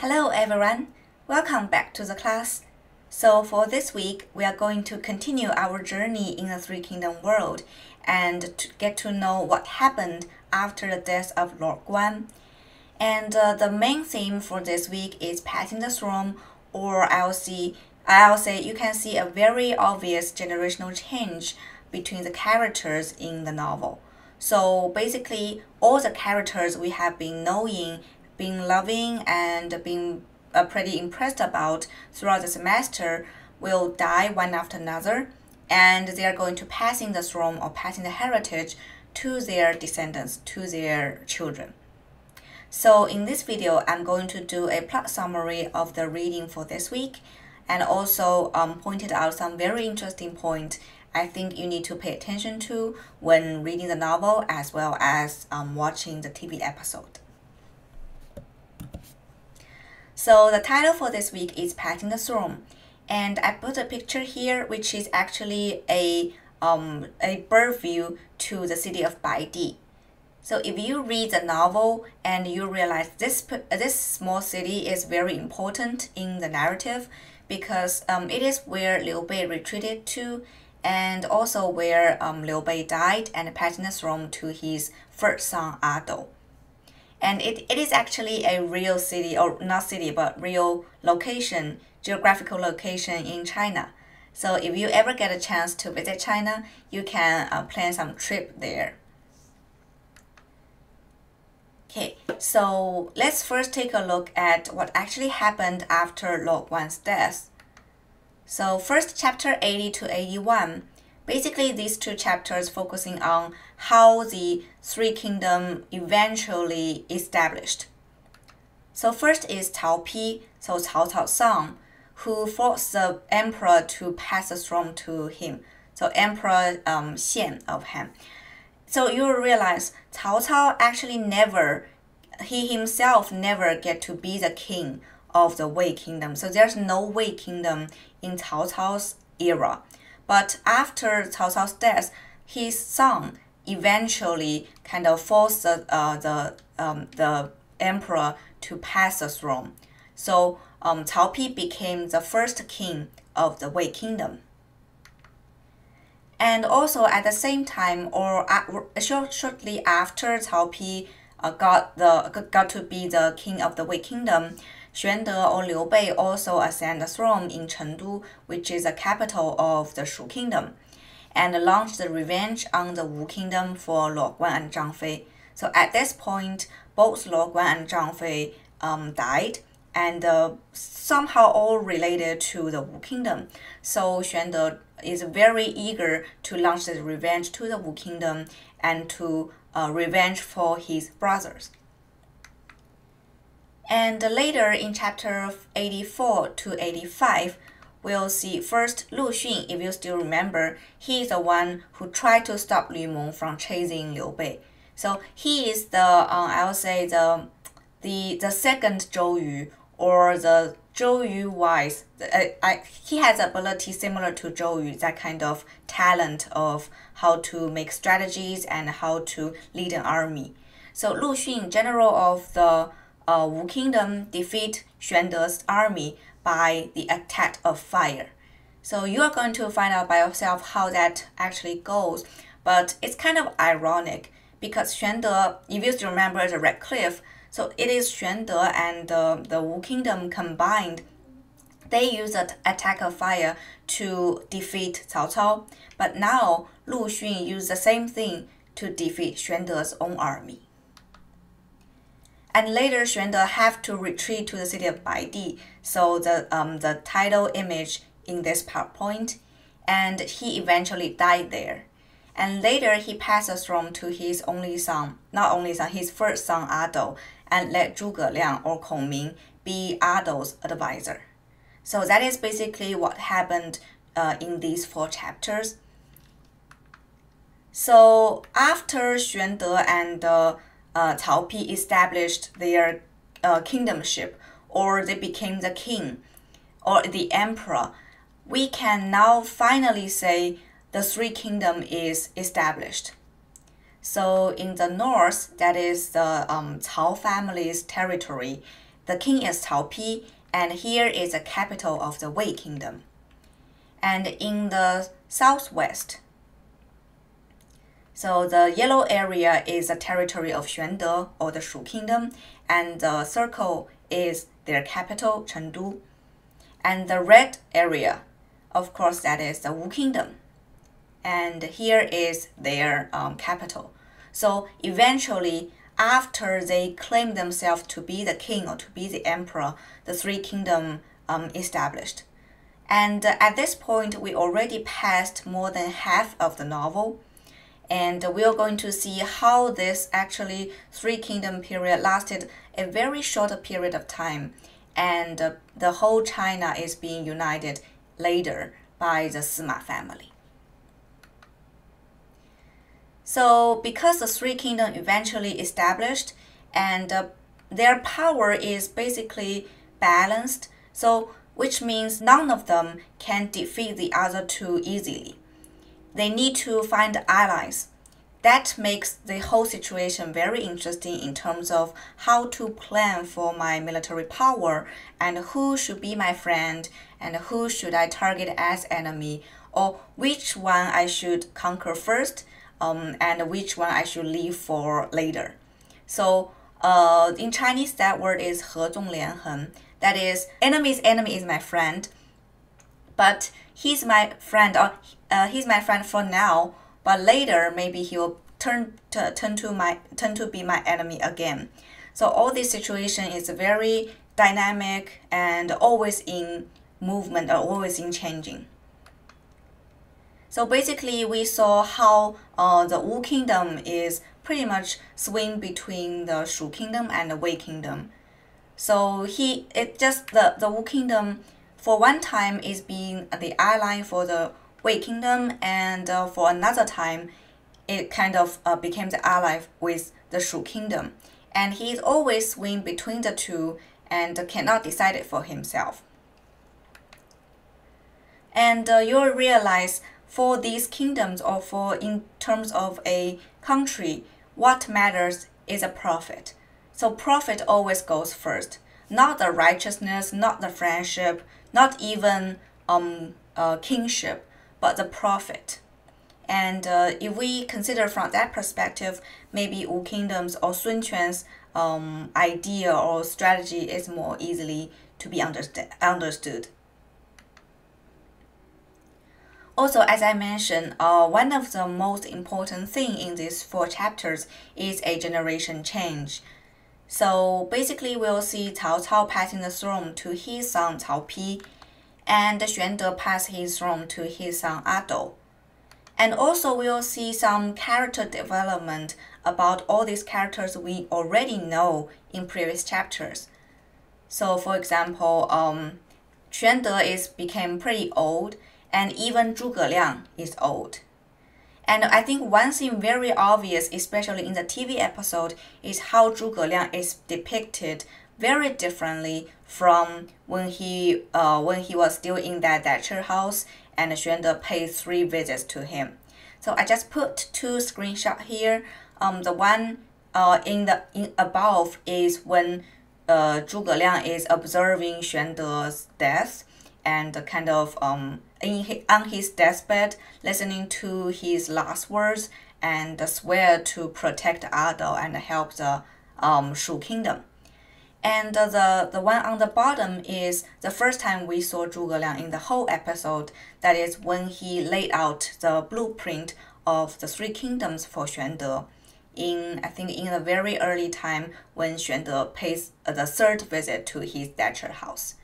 Hello everyone, welcome back to the class. So for this week, we are going to continue our journey in the Three Kingdom world and to get to know what happened after the death of Lord Guan. And the main theme for this week is passing the throne, or I'll say you can see a very obvious generational change between the characters in the novel. So basically, all the characters we have been knowing, been loving, and being pretty impressed about throughout the semester will die one after another, and they are going to passing the throne or passing the heritage to their descendants, to their children. So in this video, I'm going to do a plot summary of the reading for this week, and also pointed out some very interesting points I think you need to pay attention to when reading the novel as well as watching the TV episode. So the title for this week is Passing the Throne, and I put a picture here which is actually a bird view to the city of Baidi. So if you read the novel and you realize this small city is very important in the narrative because it is where Liu Bei retreated to, and also where Liu Bei died and passing the throne to his first son Ado. And it is actually a real city, or not city, but real location, geographical location in China. So if you ever get a chance to visit China, you can plan some trip there. Okay, so let's first take a look at what actually happened after Lord Guan's death. So first, chapter 80 to 81. Basically, these two chapters focusing on how the Three Kingdom eventually established. So first is Cao Pi, so Cao Cao's son, who forced the emperor to pass the throne to him. So Emperor Xian of Han. So you will realize Cao Cao actually he himself never get to be the king of the Wei Kingdom. So there's no Wei Kingdom in Cao Cao's era. But after Cao Cao's death, his son eventually kind of forced the emperor to pass the throne. So Cao Pi became the first king of the Wei Kingdom. And also at the same time, or shortly after Cao Pi got to be the king of the Wei Kingdom, Xuande or Liu Bei also ascended the throne in Chengdu, which is the capital of the Shu Kingdom, and launched the revenge on the Wu Kingdom for Lord Guan and Zhang Fei. So at this point, both Lord Guan and Zhang Fei died, and somehow all related to the Wu Kingdom. So Xuande is very eager to launch the revenge to the Wu Kingdom and to revenge for his brothers. And later in chapter 84 to 85, we'll see first Lu Xun. If you still remember, he is the one who tried to stop Lu Meng from chasing Liu Bei. So he is the I would say the second Zhou Yu, or the Zhou Yu wise. He has ability similar to Zhou Yu, that kind of talent of how to make strategies and how to lead an army. So Lu Xun, general of the Wu Kingdom, defeat Xuande's army by the attack of fire. So you are going to find out by yourself how that actually goes. But it's kind of ironic because Xuande, if you still remember the Red Cliff, so it is Xuande and the Wu Kingdom combined. They used the attack of fire to defeat Cao Cao. But now Lu Xun used the same thing to defeat Xuande's own army. And later, Xuande have to retreat to the city of Baidi, so the title image in this PowerPoint, and he eventually died there. And later, he passed the throne to his his first son Ado, and let Zhuge Liang or Kong Ming be Ado's advisor. So that is basically what happened in these 4 chapters. So after Xuande and Cao Pi established their kingdomship, or they became the king or the emperor, we can now finally say the Three Kingdom is established. So in the north, that is the Cao family's territory, the king is Cao Pi, and here is the capital of the Wei Kingdom. And in the southwest, so the yellow area is the territory of Xuande, or the Shu Kingdom, and the circle is their capital, Chengdu. And the red area, of course, that is the Wu Kingdom. And here is their capital. So eventually, after they claim themselves to be the king or to be the emperor, the three kingdoms established. And at this point, we already passed more than half of the novel. And we are going to see how this actually three kingdom period lasted a very short period of time. And the whole China is being united later by the Sima family. So because the three kingdoms eventually established and their power is basically balanced, so which means none of them can defeat the other two easily. They need to find allies. That makes the whole situation very interesting in terms of how to plan for my military power and who should be my friend and who should I target as enemy, or which one I should conquer first and which one I should leave for later. So in Chinese, that word is 合纵连横. That is, enemy's enemy is my friend, but he's my friend, or he's my friend for now, but later maybe he will turn to be my enemy again. So all this situation is very dynamic and always in movement or always in changing. So basically, we saw how the Wu Kingdom is pretty much swing between the Shu Kingdom and the Wei Kingdom. So the Wu Kingdom for one time is being the ally for the Wei Kingdom, and for another time, it kind of became the ally with the Shu Kingdom. And he is always swing between the two and cannot decide it for himself. And you'll realize for these kingdoms, or for in terms of a country, what matters is a profit. So profit always goes first, not the righteousness, not the friendship, not even kingship, but the profit. And if we consider from that perspective, maybe Wu Kingdom's or Sun Quan's idea or strategy is more easily to be understood. Also, as I mentioned, one of the most important things in these 4 chapters is a generation change. So basically, we'll see Cao Cao passing the throne to his son Cao Pi, and Xuande pass his throne to his son Adou. And also, we'll see some character development about all these characters we already know in previous chapters. So, for example, Xuande became pretty old, and even Zhuge Liang is old. And I think one thing very obvious, especially in the TV episode, is how Zhuge Liang is depicted very differently from when he was still in that Thatcher house and Xuande paid 3 visits to him. So I just put 2 screenshots here. The one in above is when Zhuge Liang is observing Xuande's death and kind of on his deathbed, listening to his last words and swear to protect Adou and help the Shu Kingdom. And the one on the bottom is the first time we saw Zhuge Liang in the whole episode. That is when he laid out the blueprint of the 3 kingdoms for Xuande I think in a very early time when Xuande pays the 3rd visit to his Thatcher house.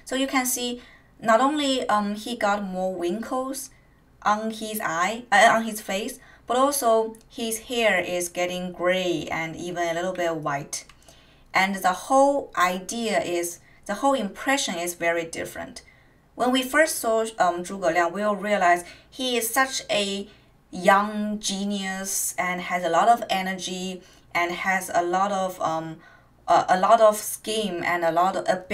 So you can see not only he got more wrinkles on his face, but also his hair is getting gray and even a little bit white. And the whole impression is very different. When we first saw Zhuge Liang, we'll realize he is such a young genius and has a lot of energy and has a lot of scheme and a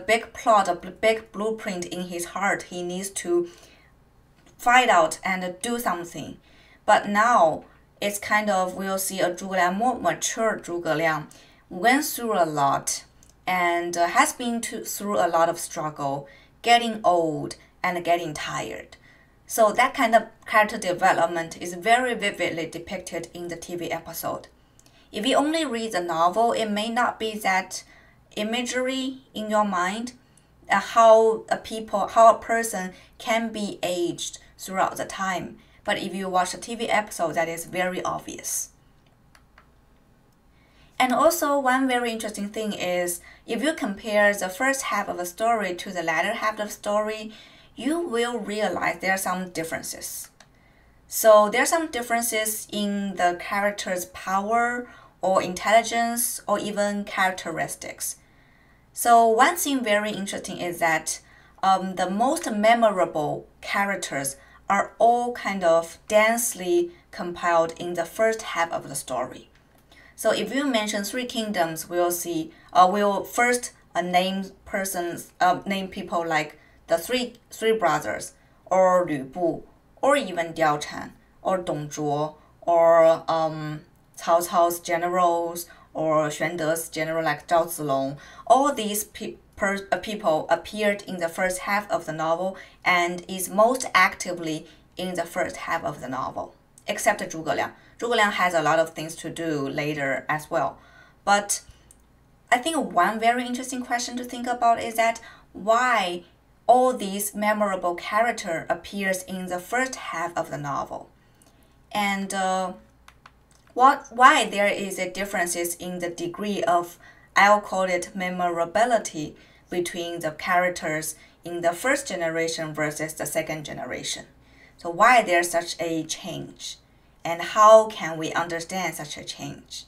big plot, a big blueprint in his heart. He needs to fight out and do something. But now it's kind of, we'll see a Zhuge Liang, more mature Zhuge Liang, went through a lot and has been through a lot of struggle, getting old and getting tired. So that kind of character development is very vividly depicted in the TV episode. If you only read the novel, it may not be that imagery in your mind, how a person can be aged throughout the time. But if you watch the TV episode, that is very obvious. And also, one very interesting thing is, if you compare the first half of a story to the latter half of the story, you will realize there are some differences. So there are some differences in the character's power or intelligence or even characteristics. So one thing very interesting is that the most memorable characters are all kind of densely compiled in the first half of the story. So if you mention three kingdoms, we'll first name people like the three brothers, or Lü Bu, or even Diao Chan, or Dong Zhuo, or Cao Cao's generals, or Xuan De's general like Zhao Zilong. All these people appeared in the first half of the novel and is most actively in the first half of the novel, except Zhuge Liang. Zhuge Liang has a lot of things to do later as well. But I think one very interesting question to think about is that why all these memorable character appears in the first half of the novel, and why there is a differences in the degree of, I'll call it, memorability between the characters in the first generation versus the second generation. So why there's such a change, and how can we understand such a change?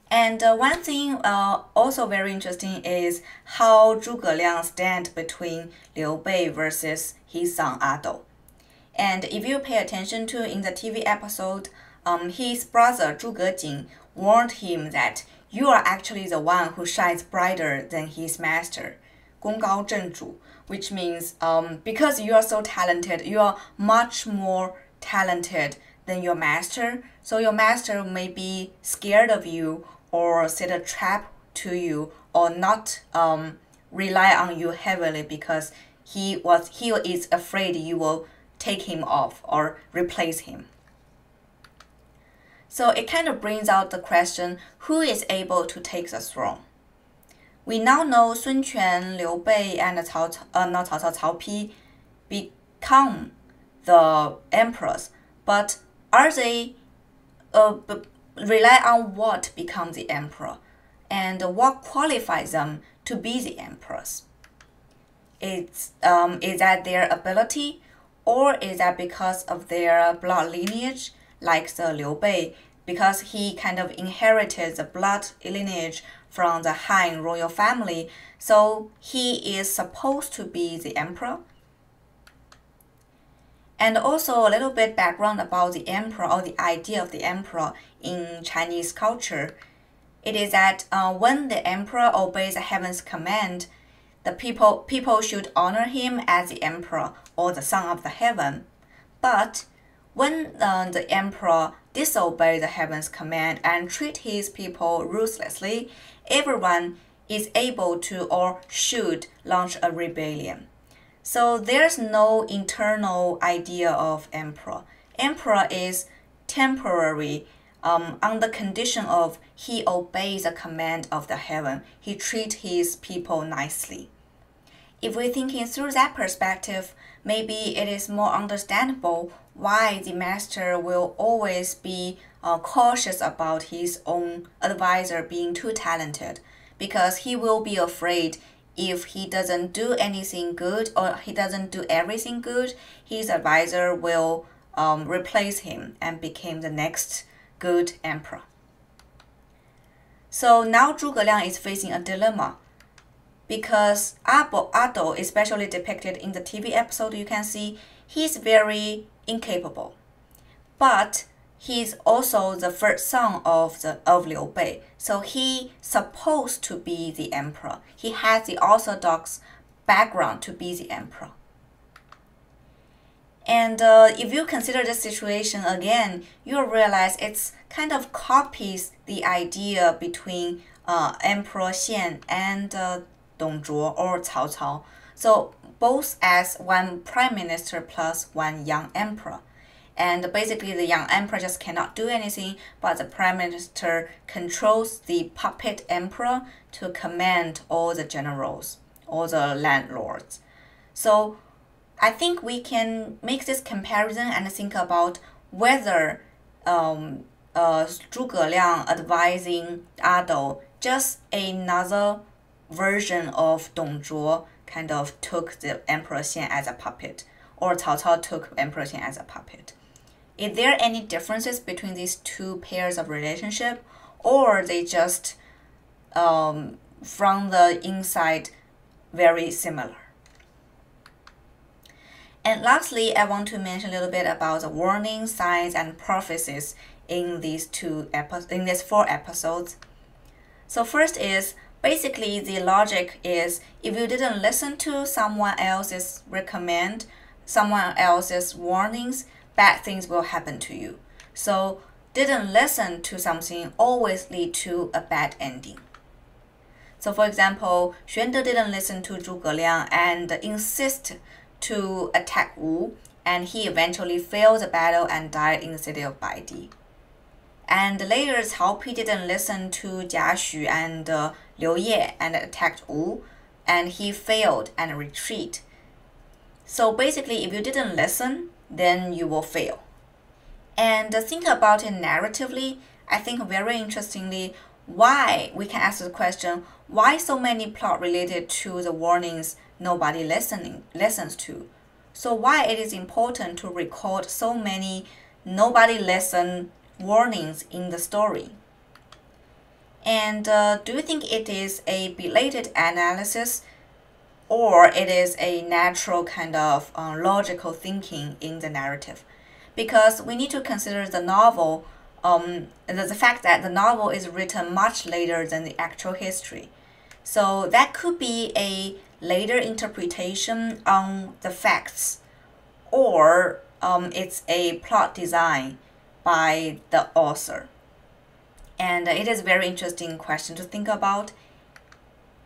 And one thing also very interesting is how Zhuge Liang stand between Liu Bei versus his son Dou. And if you pay attention to in the TV episode, his brother Zhuge Jin warned him that you are actually the one who shines brighter than his master, Gong Gao Zhen Zhu, which means because you are so talented, you are much more talented than your master. So your master may be scared of you or set a trap to you or not rely on you heavily because he is afraid you will take him off or replace him. So it kind of brings out the question, who is able to take the throne? We now know Sun Quan, Liu Bei, and Cao Pi become the emperors, but are they rely on what become the emperor, and what qualifies them to be the emperors? Is that their ability, or is that because of their blood lineage, like the Liu Bei, because he kind of inherited the blood lineage from the Han royal family, so he is supposed to be the emperor? And also a little bit background about the emperor or the idea of the emperor in Chinese culture. It is that when the emperor obeys the heaven's command, the people should honor him as the emperor or the son of the heaven. But when the emperor disobeys the heaven's command and treat his people ruthlessly, everyone is able to or should launch a rebellion. So there's no internal idea of emperor. Emperor is temporary on the condition of he obeys the command of the heaven. He treats his people nicely. If we're thinking through that perspective, maybe it is more understandable why the master will always be cautious about his own advisor being too talented, because he will be afraid if he doesn't do anything good or he doesn't do everything good, his advisor will replace him and become the next good emperor. So now Zhuge Liang is facing a dilemma, because Dou, especially depicted in the TV episode, you can see he's very incapable. But he's also the first son of Liu Bei, so he's supposed to be the emperor. He has the orthodox background to be the emperor. And if you consider this situation again, you'll realize it's kind of copies the idea between Emperor Xian and Dong Zhuo or Cao Cao. So both as one prime minister plus one young emperor. And basically the young emperor just cannot do anything, but the prime minister controls the puppet emperor to command all the generals, all the landlords. So I think we can make this comparison and think about whether Zhuge Liang advising Adou just another version of Dong Zhuo kind of took the Emperor Xian as a puppet, or Cao Cao took Emperor Xian as a puppet. Is there any differences between these two pairs of relationship, or they just from the inside very similar? And lastly, I want to mention a little bit about the warnings, signs, and prophecies in these four episodes. So first is basically the logic is if you didn't listen to someone else's recommend, someone else's warnings, bad things will happen to you. So didn't listen to something always lead to a bad ending. So for example, Xuan De didn't listen to Zhuge Liang and insist to attack Wu, and he eventually failed the battle and died in the city of Baidi. And later, Cao Pi didn't listen to Jia Xu and Liu Ye and attacked Wu, and he failed and retreat. So basically, if you didn't listen, then you will fail. And think about it narratively, I think very interestingly, why we can ask the question, why so many plot related to the warnings nobody listens to? So why it is important to record so many nobody listen warnings in the story? And do you think it is a belated analysis, or it is a natural kind of logical thinking in the narrative? Because we need to consider the novel, the fact that the novel is written much later than the actual history. So that could be a later interpretation on the facts, or it's a plot design by the author. And it is a very interesting question to think about.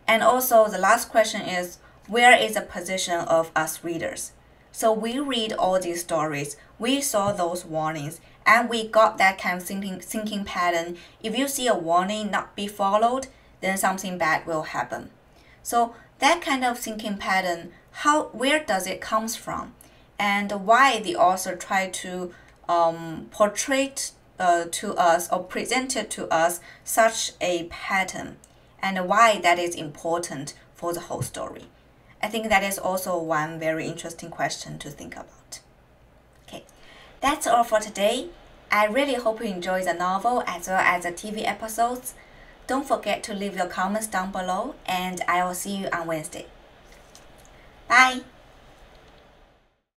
And also the last question is, where is the position of us readers? So we read all these stories, we saw those warnings, and we got that kind of thinking pattern. If you see a warning not be followed, then something bad will happen. So that kind of thinking pattern, where does it comes from? And why the author tried to portray to us or presented to us such a pattern, and why that is important for the whole story. I think that is also one very interesting question to think about. Okay, that's all for today. I really hope you enjoy the novel as well as the TV episodes. Don't forget to leave your comments down below, and I will see you on Wednesday. Bye!